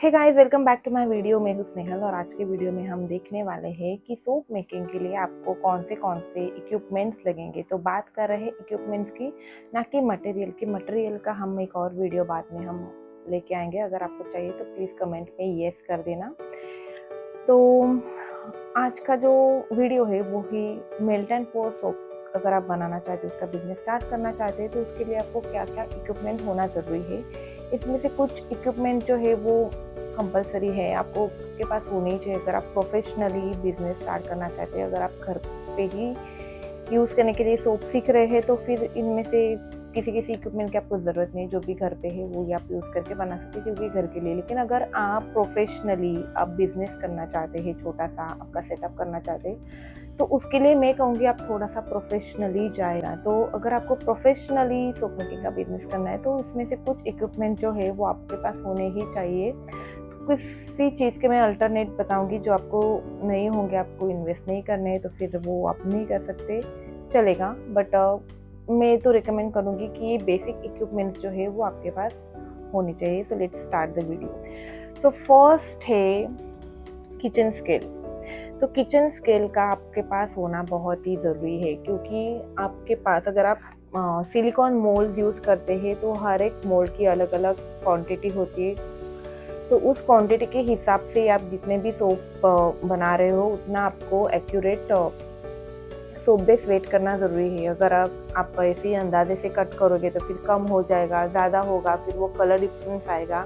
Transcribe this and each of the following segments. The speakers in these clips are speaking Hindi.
Hey guys, welcome back to my video. मैं हूं स्नेहल और आज के वीडियो में हम देखने वाले हैं कि सोप मेकिंग के लिए आपको कौन से इक्विपमेंट्स लगेंगे। तो बात कर रहे हैं इक्विपमेंट्स की, ना कि मटेरियल की। मटेरियल का हम एक और वीडियो बाद में हम लेके आएंगे। अगर आपको चाहिए तो प्लीज़ कमेंट में येस कर देना। तो आज का जो वीडियो है वो ही मेल्ट एंड पोर सोप। अगर आप बनाना चाहते हो, उसका बिजनेस स्टार्ट करना चाहते हैं, तो उसके लिए आपको क्या क्या इक्विपमेंट होना ज़रूरी है। इसमें से कुछ इक्विपमेंट जो है वो कंपलसरी है, आपको के पास होनी ही चाहिए अगर आप प्रोफेशनली बिजनेस स्टार्ट करना चाहते हैं। अगर आप घर पे ही यूज़ करने के लिए सोप सीख रहे हैं तो फिर इनमें से किसी इक्विपमेंट की आपको ज़रूरत नहीं। जो भी घर पे है वो ही आप यूज़ करके बना सकते हैं, क्योंकि घर के लिए। लेकिन अगर आप प्रोफेशनली आप बिजनेस करना चाहते हैं, छोटा सा आपका सेटअप करना चाहते हैं, तो उसके लिए मैं कहूँगी आप थोड़ा सा प्रोफेशनली जाएगा। तो अगर आपको प्रोफेशनली सोप मेकिंग का बिजनेस करना है तो इसमें से कुछ इक्विपमेंट जो है वो आपके पास होने ही चाहिए। किसी चीज़ के मैं अल्टरनेट बताऊंगी जो आपको नहीं होंगे, आपको इन्वेस्ट नहीं करने हैं, तो फिर वो आप नहीं कर सकते, चलेगा। बट मैं तो रिकमेंड करूंगी कि ये बेसिक इक्विपमेंट्स जो है वो आपके पास होनी चाहिए। So let's start the video. So first है किचन स्केल। तो किचन स्केल का आपके पास होना बहुत ही ज़रूरी है, क्योंकि आपके पास अगर आप सिलिकॉन मोल्ड यूज़ करते हैं तो हर एक मोल्ड की अलग अलग क्वांटिटी होती है। तो उस क्वांटिटी के हिसाब से आप जितने भी सोप बना रहे हो उतना आपको एक्यूरेट सोप बेस वेट करना ज़रूरी है। अगर आप ऐसे ही अंदाजे से कट करोगे तो फिर कम हो जाएगा, ज़्यादा होगा, फिर वो कलर डिफरेंस आएगा।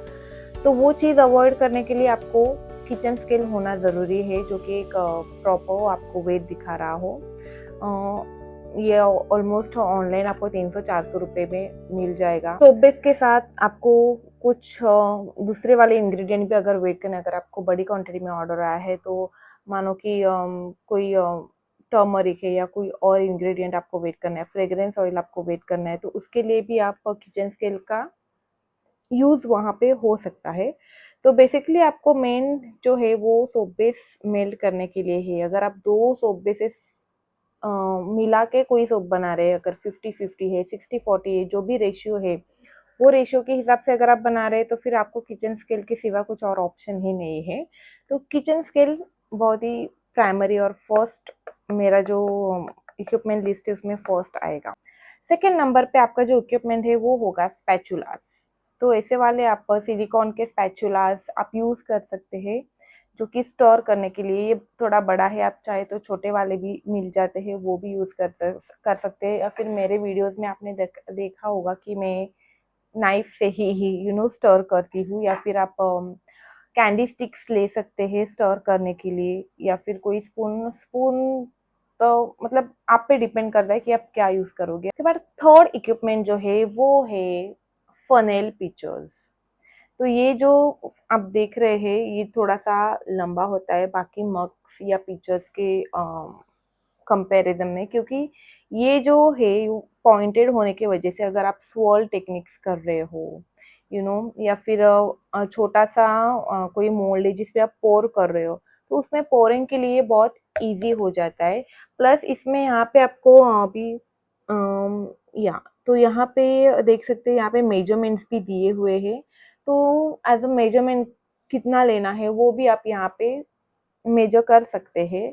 तो वो चीज़ अवॉइड करने के लिए आपको किचन स्केल होना ज़रूरी है, जो कि एक प्रॉपर आपको वेट दिखा रहा हो। ये ऑलमोस्ट ऑनलाइन आपको 300-400 रुपये में मिल जाएगा। सोप बेस के साथ आपको कुछ दूसरे वाले इंग्रेडिएंट भी अगर वेट करना, अगर आपको बड़ी क्वांटिटी में ऑर्डर आया है, तो मानो कि कोई टर्मरिक है या कोई और इंग्रेडिएंट आपको वेट करना है, फ्रेग्रेंस ऑयल आपको वेट करना है, तो उसके लिए भी आप किचन स्केल का यूज़ वहाँ पे हो सकता है। तो बेसिकली आपको मेन जो है वो सोप बेस मेल्ट करने के लिए है। अगर आप दो सोप बेसेस मिला के कोई सोप बना रहे हैं, अगर 50-50 है, 60-40 है, जो भी रेशियो है, वो रेशियो के हिसाब से अगर आप बना रहे हैं तो फिर आपको किचन स्केल के सिवा कुछ और ऑप्शन ही नहीं है। तो किचन स्केल बहुत ही प्राइमरी और फर्स्ट, मेरा जो इक्विपमेंट लिस्ट है उसमें फर्स्ट आएगा। सेकेंड नंबर पे आपका जो इक्विपमेंट है वो होगा स्पैचुलास। तो ऐसे वाले आप सिलिकॉन के स्पैचुलास आप यूज़ कर सकते हैं, जो कि स्टर करने के लिए। ये थोड़ा बड़ा है, आप चाहे तो छोटे वाले भी मिल जाते हैं, वो भी यूज़ कर सकते हैं। या फिर मेरे वीडियोस में आपने देखा होगा कि मैं नाइफ से ही स्टर करती हूँ। या फिर आप कैंडी स्टिक्स ले सकते हैं स्टर करने के लिए, या फिर कोई स्पून स्पून तो मतलब आप पे डिपेंड करता है कि आप क्या यूज़ करोगे। उसके बाद थर्ड इक्विपमेंट जो है वो है फनेल पिचर्स। तो ये जो आप देख रहे हैं ये थोड़ा सा लंबा होता है बाकी मग्स या पिचर्स के कंपैरिजन में, क्योंकि ये जो है पॉइंटेड होने की वजह से अगर आप स्वॉल टेक्निक्स कर रहे हो, या फिर छोटा सा कोई मोल्ड है जिसपे आप पोर कर रहे हो, तो उसमें पोरिंग के लिए बहुत इजी हो जाता है। प्लस इसमें यहाँ पे आपको अभी या तो यहाँ पे देख सकते हैं, यहाँ पे मेजरमेंट्स भी दिए हुए हैं। तो एज अ मेजरमेंट कितना लेना है वो भी आप यहाँ पे मेजर कर सकते हैं।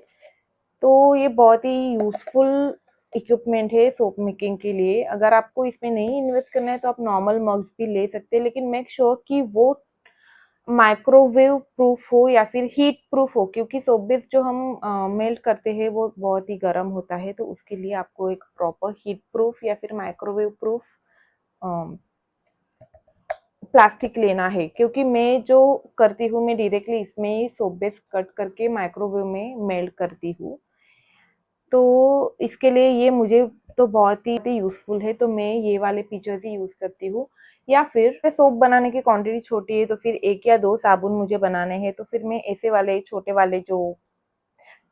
तो ये बहुत ही यूज़फुल इक्विपमेंट है सोप मेकिंग के लिए। अगर आपको इसमें नहीं इन्वेस्ट करना है तो आप नॉर्मल मग्स भी ले सकते हैं, लेकिन मेक श्योर कि वो माइक्रोवेव प्रूफ हो या फिर हीट प्रूफ हो, क्योंकि सोप बेस जो हम मेल्ट करते हैं वो बहुत ही गर्म होता है। तो उसके लिए आपको एक प्रॉपर हीट प्रूफ या फिर माइक्रोवेव प्रूफ प्लास्टिक लेना है। क्योंकि मैं जो करती हूँ, मैं डायरेक्टली इसमें ही सोप बेस कट करके माइक्रोवेव में मेल्ट करती हूँ। तो इसके लिए ये मुझे तो बहुत ही यूज़फुल है, तो मैं ये वाले फीचर्स ही यूज़ करती हूँ। या फिर सोप बनाने की क्वांटिटी छोटी है तो फिर 1 या 2 साबुन मुझे बनाने हैं, तो फिर मैं ऐसे वाले छोटे वाले जो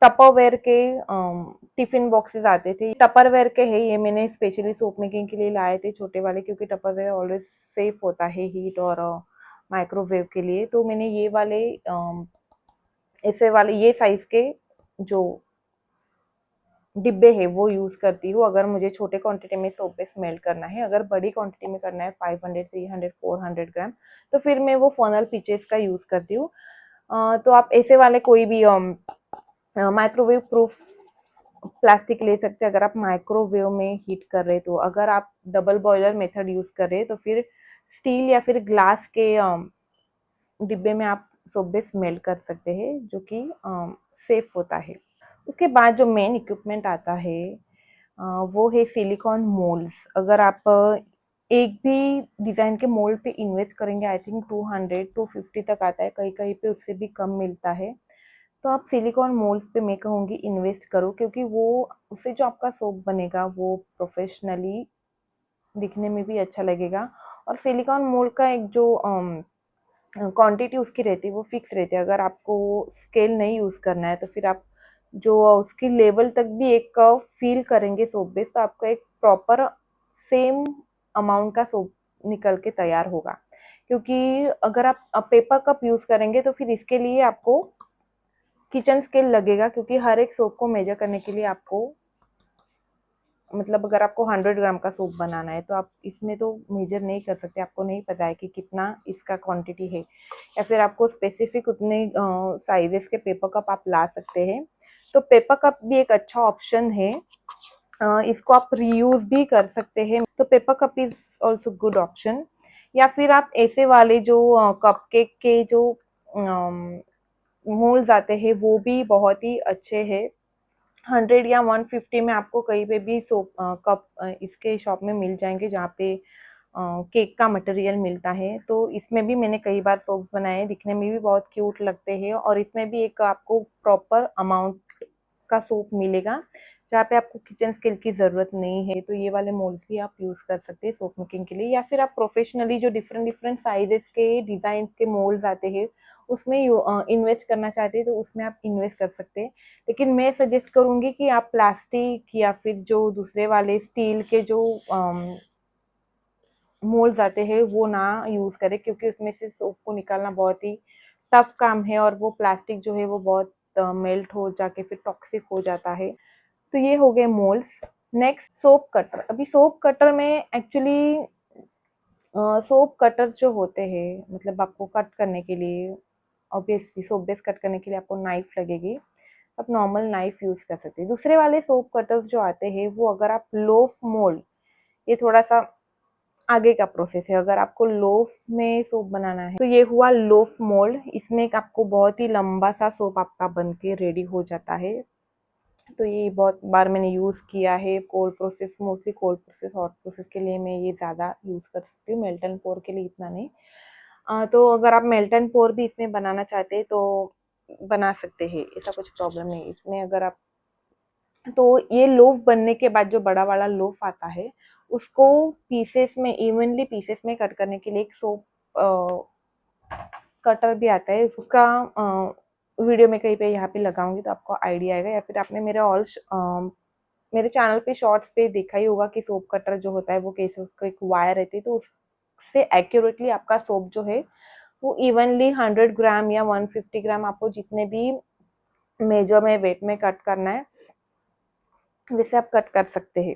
टपरवेयर के टिफिन बॉक्सेस आते थे, टपरवेयर के है ये, मैंने स्पेशली सोप मेकिंग के लिए लाए थे छोटे वाले, क्योंकि टपरवेयर ऑलवेज सेफ होता है हीट और माइक्रोवेव के लिए। तो मैंने ये वाले ऐसे वाले ये साइज के जो डिब्बे है वो यूज़ करती हूँ अगर मुझे छोटे क्वांटिटी में सोप बेस मेल्ट करना है। अगर बड़ी क्वांटिटी में करना है 500, 300, 400 ग्राम, तो फिर मैं वो फनल पिचेस का यूज़ करती हूँ। तो आप ऐसे वाले कोई भी माइक्रोवेव प्रूफ प्लास्टिक ले सकते हैं अगर आप माइक्रोवेव में हीट कर रहे हैं तो। अगर आप डबल बॉयलर मेथड यूज़ कर रहे हैं तो फिर स्टील या फिर ग्लास के डिब्बे में आप सोप बेस मेल्ट कर सकते हैं, जो कि सेफ होता है। उसके बाद जो मेन इक्विपमेंट आता है वो है सिलिकॉन मोल्ड्स। अगर आप एक भी डिज़ाइन के मोल्ड पे इन्वेस्ट करेंगे, आई थिंक 200 250 तक आता है, कहीं कहीं पे उससे भी कम मिलता है। तो आप सिलिकॉन मोल्ड्स पे मैं कहूँगी इन्वेस्ट करो, क्योंकि वो उससे जो आपका सोप बनेगा वो प्रोफेशनली दिखने में भी अच्छा लगेगा। और सिलिकॉन मोल्ड का एक जो क्वांटिटी उसकी रहती है वो फिक्स रहती है। अगर आपको स्केल नहीं यूज़ करना है तो फिर आप जो उसकी लेवल तक भी एक फील करेंगे सोप बेस, तो आपका एक प्रॉपर सेम अमाउंट का सोप निकल के तैयार होगा। क्योंकि अगर आप पेपर कप यूज़ करेंगे तो फिर इसके लिए आपको किचन स्केल लगेगा, क्योंकि हर एक सोप को मेजर करने के लिए आपको, मतलब अगर आपको 100 ग्राम का सूप बनाना है तो आप इसमें तो मेजर नहीं कर सकते, आपको नहीं पता है कि कितना इसका क्वांटिटी है, या फिर आपको स्पेसिफिक उतने साइजेस के पेपर कप आप ला सकते हैं। तो पेपर कप भी एक अच्छा ऑप्शन है, इसको आप रीयूज भी कर सकते हैं। तो paper cup is also good option. या फिर आप ऐसे वाले जो कप केक के जो मोल्ड्स आते हैं वो भी बहुत ही अच्छे हैं। 100 या 150 में आपको कहीं पे भी सोप कप इसके शॉप में मिल जाएंगे, जहाँ पे केक का मटेरियल मिलता है। तो इसमें भी मैंने कई बार सोप बनाए हैं, दिखने में भी बहुत क्यूट लगते हैं, और इसमें भी एक आपको प्रॉपर अमाउंट का सोप मिलेगा, जहाँ पे आपको किचन स्केल की ज़रूरत नहीं है। तो ये वाले मोल्ड्स भी आप यूज़ कर सकते हैं सोप मेकिंग के लिए। या फिर आप प्रोफेशनली जो डिफरेंट डिफरेंट साइजेस के डिज़ाइन के मोल्ड्स आते हैं उसमें इन्वेस्ट करना चाहते हैं तो उसमें आप इन्वेस्ट कर सकते हैं। लेकिन मैं सजेस्ट करूँगी कि आप प्लास्टिक या फिर जो दूसरे वाले स्टील के जो मोल्ड्स आते हैं वो ना यूज़ करें, क्योंकि उसमें से सोप को निकालना बहुत ही टफ काम है, और वो प्लास्टिक जो है वो बहुत मेल्ट हो जाके फिर टॉक्सिक हो जाता है। तो ये हो गए मोल्ड्स। Next soap cutter. अभी सोप कटर में एक्चुअली सोप कटर जो होते हैं, मतलब आपको कट करने के लिए, ऑब्वियसली सोप बेस कट करने के लिए आपको नाइफ लगेगी। आप नॉर्मल नाइफ यूज़ कर सकते हैं। दूसरे वाले सोप कटर्स जो आते हैं वो, अगर आप लोफ मोल्ड, ये थोड़ा सा आगे का प्रोसेस है। अगर आपको लोफ में सोप बनाना है तो ये हुआ लोफ मोल्ड। इसमें एक आपको बहुत ही लंबा सा सोप आपका बन के रेडी हो जाता है। तो ये बहुत बार मैंने यूज़ किया है cold process, mostly cold process, hot process के लिए मैं ये ज़्यादा यूज़ कर सकती हूँ, मेल्ट एंड पोर के लिए इतना नहीं। तो अगर आप मेल्ट एंड पोर भी इसमें बनाना चाहते हैं तो बना सकते हैं, ऐसा कुछ प्रॉब्लम नहीं इसमें। अगर आप, तो ये लोफ बनने के बाद जो बड़ा वाला लोफ आता है उसको पीसेस में, इवनली पीसेस में कट करने के लिए एक सोप कटर भी आता है। उसका वीडियो में कहीं पे यहाँ पे लगाऊंगी तो आपको आइडिया आएगा, या फिर आपने मेरे चैनल पे शॉर्ट्स पे देखा ही होगा कि सोप कटर जो होता है वो कैसे, उसका एक वायर रहती है, तो उससे एक्यूरेटली आपका सोप जो है वो इवनली 100 ग्राम या 150 ग्राम, आपको जितने भी मेजर में वेट में कट करना है वैसे आप कट कर सकते हैं।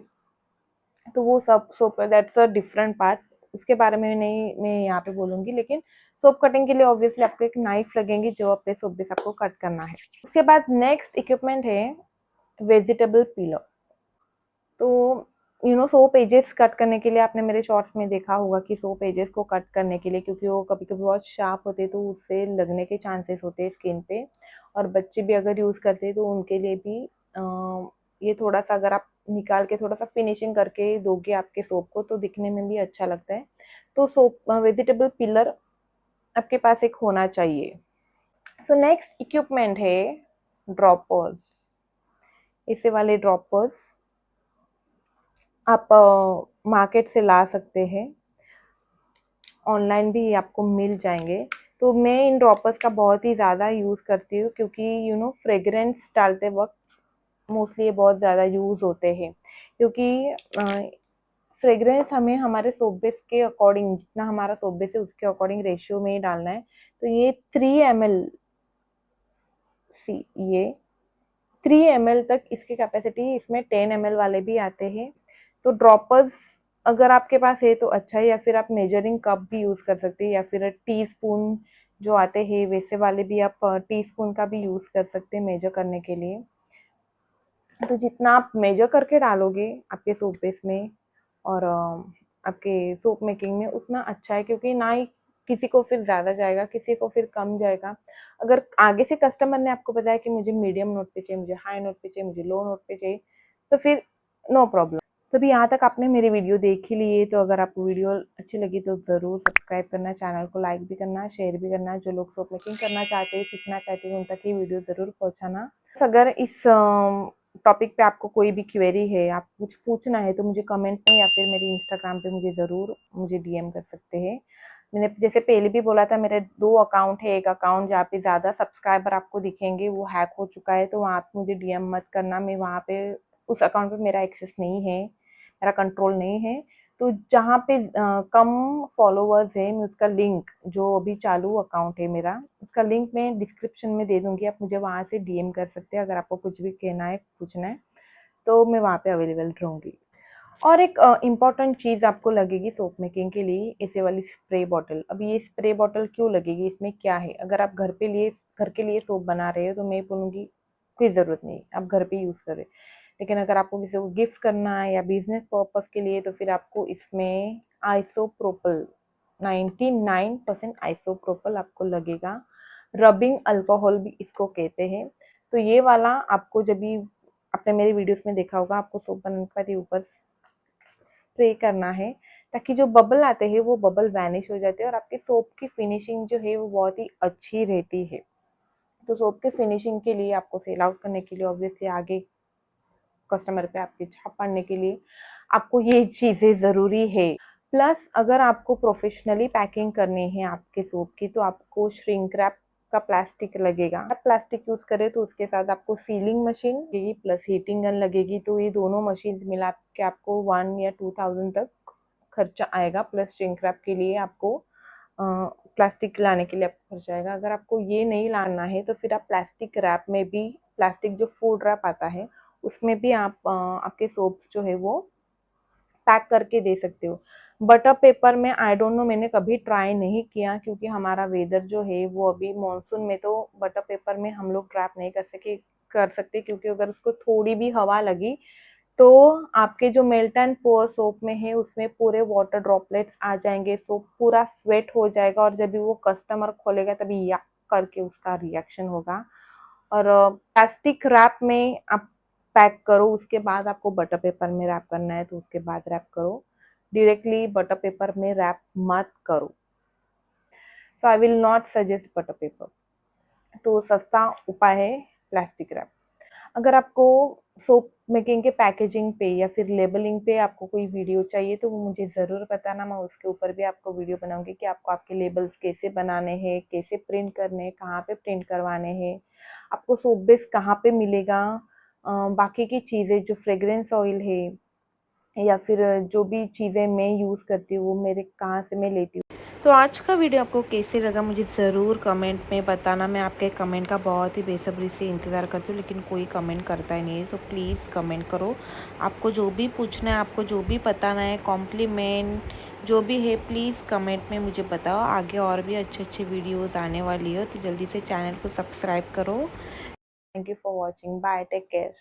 तो वो सब soap, that's a different part, उसके बारे में नहीं मैं यहाँ पे बोलूँगी। लेकिन सोप कटिंग के लिए ऑब्वियसली आपको एक नाइफ लगेगी जो अपने सोप बेस आपको कट करना है। उसके बाद नेक्स्ट इक्विपमेंट है वेजिटेबल पीलर। तो सोप एजेस कट करने के लिए आपने मेरे शॉर्ट्स में देखा होगा कि सोप एजेस को कट करने के लिए, क्योंकि वो कभी कभी बहुत शार्प होते हैं तो उससे लगने के चांसेस होते हैं स्किन पे, और बच्चे भी अगर यूज़ करते हैं तो उनके लिए भी ये थोड़ा सा, अगर आप निकाल के थोड़ा सा फिनिशिंग करके दोगे आपके सोप को तो दिखने में भी अच्छा लगता है। तो सोप वेजिटेबल पिलर आपके पास एक होना चाहिए। सो नेक्स्ट इक्विपमेंट है ड्रॉपर्स। ऐसे वाले ड्रॉपर्स आप मार्केट से ला सकते हैं, ऑनलाइन भी आपको मिल जाएंगे। तो मैं इन ड्रॉपर्स का बहुत ही ज़्यादा यूज़ करती हूँ, क्योंकि फ्रेगरेंस डालते वक्त मोस्टली ये बहुत ज़्यादा यूज़ होते हैं, क्योंकि फ्रेगरेंस हमें हमारे सोप बेस के अकॉर्डिंग, जितना हमारा सोप बेस है उसके अकॉर्डिंग रेशियो में ही डालना है। तो ये 3 ml, सी ये 3 ml तक इसकी कैपेसिटी, इसमें 10 ml वाले भी आते हैं। तो ड्रॉपर्स अगर आपके पास है तो अच्छा है, या फिर आप मेजरिंग कप भी यूज़ कर सकते हैं, या फिर टी स्पून जो आते हैं वैसे वाले भी आप टी स्पून का भी यूज़ कर सकते हैं मेजर करने के लिए। तो जितना आप मेजर करके डालोगे आपके सोप बेस में और आपके सोप मेकिंग में, उतना अच्छा है, क्योंकि ना ही किसी को फिर ज़्यादा जाएगा, किसी को फिर कम जाएगा। अगर आगे से कस्टमर ने आपको बताया कि मुझे मीडियम नोट पे चाहिए, मुझे हाई नोट पे चाहिए, मुझे लो नोट पे चाहिए, तो फिर नो प्रॉब्लम। तो अभी यहाँ तक आपने मेरी वीडियो देख ही ली है, तो अगर आपको वीडियो अच्छी लगी तो ज़रूर सब्सक्राइब करना, चैनल को लाइक भी करना, शेयर भी करना। जो लोग सोप मेकिंग करना चाहते हैं, सीखना चाहते हैं, उन तक ये वीडियो ज़रूर पहुँचाना। अगर इस टॉपिक पे आपको कोई भी क्वेरी है, आप कुछ पूछना है, तो मुझे कमेंट में या फिर मेरे इंस्टाग्राम पे मुझे डीएम कर सकते हैं। मैंने जैसे पहले भी बोला था, मेरे 2 अकाउंट है। एक अकाउंट जहाँ पे ज़्यादा सब्सक्राइबर आपको दिखेंगे वो हैक हो चुका है, तो वहाँ पे मुझे डीएम मत करना। मैं वहाँ पे उस अकाउंट पे मेरा एक्सेस नहीं है, मेरा कंट्रोल नहीं है। तो जहाँ पे कम फॉलोवर्स है, मैं उसका लिंक, जो अभी चालू अकाउंट है मेरा, उसका लिंक मैं डिस्क्रिप्शन में दे दूँगी। आप मुझे वहाँ से डीएम कर सकते हैं अगर आपको कुछ भी कहना है, पूछना है, तो मैं वहाँ पे अवेलेबल रहूँगी। और एक इम्पॉर्टेंट चीज़ आपको लगेगी सोप मेकिंग के लिए, ऐसे वाली स्प्रे बॉटल। अब ये स्प्रे बॉटल क्यों लगेगी, इसमें क्या है? अगर आप घर के लिए सोप बना रहे हो, तो मैं बोलूँगी कोई ज़रूरत नहीं, आप घर पे यूज़ करें। लेकिन अगर आपको किसी को गिफ्ट करना है या बिजनेस पर्पस के लिए, तो फिर आपको इसमें आइसोप्रोपल, 99% आइसोप्रोपल आपको लगेगा। रबिंग अल्कोहल भी इसको कहते हैं। तो ये वाला आपको, जब भी आपने मेरी वीडियोस में देखा होगा, आपको सोप बनाने के बाद ये ऊपर स्प्रे करना है, ताकि जो बबल आते हैं वो बबल वैनिश हो जाते हैं और आपके सोप की फिनिशिंग जो है वो बहुत ही अच्छी रहती है। तो सोप के फिनिशिंग के लिए, आपको सेल आउट करने के लिए, ऑब्वियसली आगे कस्टमर पे आपकी छाप पड़ने के लिए आपको ये चीज़ें ज़रूरी है। प्लस अगर आपको प्रोफेशनली पैकिंग करनी है आपके सोप की, तो आपको श्रिंक रैप का प्लास्टिक लगेगा। आप प्लास्टिक यूज़ करें तो उसके साथ आपको सीलिंग मशीन लगेगी, प्लस हीटिंग गन लगेगी। तो ये दोनों मशीन मिला के आपको 1 या 2000 तक खर्चा आएगा। प्लस श्रिंक रैप के लिए आपको प्लास्टिक लाने के लिए आपको खर्चा आएगा। अगर आपको ये नहीं लाना है, तो फिर आप प्लास्टिक रैप में भी, प्लास्टिक जो फूड रैप आता है उसमें भी आप आपके सोप्स जो है वो पैक करके दे सकते हो। बटर पेपर में आई डोंट नो, मैंने कभी ट्राई नहीं किया, क्योंकि हमारा वेदर जो है वो अभी मॉनसून में, तो बटर पेपर में हम लोग ट्रैप नहीं कर सकते, क्योंकि अगर उसको थोड़ी भी हवा लगी तो आपके जो मेल्ट एंड पोर सोप में है उसमें पूरे वाटर ड्रॉपलेट्स आ जाएंगे, सोप पूरा स्वेट हो जाएगा, और जब भी वो कस्टमर खोलेगा तभी या करके उसका रिएक्शन होगा। और प्लास्टिक रैप में आप पैक करो, उसके बाद आपको बटर पेपर में रैप करना है तो उसके बाद रैप करो। डायरेक्टली बटर पेपर में रैप मत करो। So I will not suggest butter paper. तो सस्ता उपाय है प्लास्टिक रैप। अगर आपको सोप मेकिंग के पैकेजिंग पे या फिर लेबलिंग पे आपको कोई वीडियो चाहिए, तो वो मुझे ज़रूर बताना। मैं उसके ऊपर भी आपको वीडियो बनाऊंगी कि आपको आपके लेबल्स कैसे बनाने हैं, कैसे प्रिंट करने हैं, कहाँ पे प्रिंट करवाने हैं, आपको सोप बेस कहाँ पे मिलेगा, बाकी की चीज़ें जो फ्रेग्रेंस ऑयल है या फिर जो भी चीज़ें मैं यूज़ करती हूँ वो मेरे कहाँ से मैं लेती हूँ। तो आज का वीडियो आपको कैसे लगा मुझे ज़रूर कमेंट में बताना। मैं आपके कमेंट का बहुत ही बेसब्री से इंतज़ार करती हूँ, लेकिन कोई कमेंट करता ही नहीं है। सो प्लीज़ कमेंट करो। आपको जो भी पूछना है, आपको जो भी बताना है, कॉम्प्लीमेंट जो भी है, प्लीज़ कमेंट में मुझे बताओ। आगे और भी अच्छे अच्छे वीडियोज़ आने वाली हो, तो जल्दी से चैनल को सब्सक्राइब करो। Thank you for watching. Bye, take care.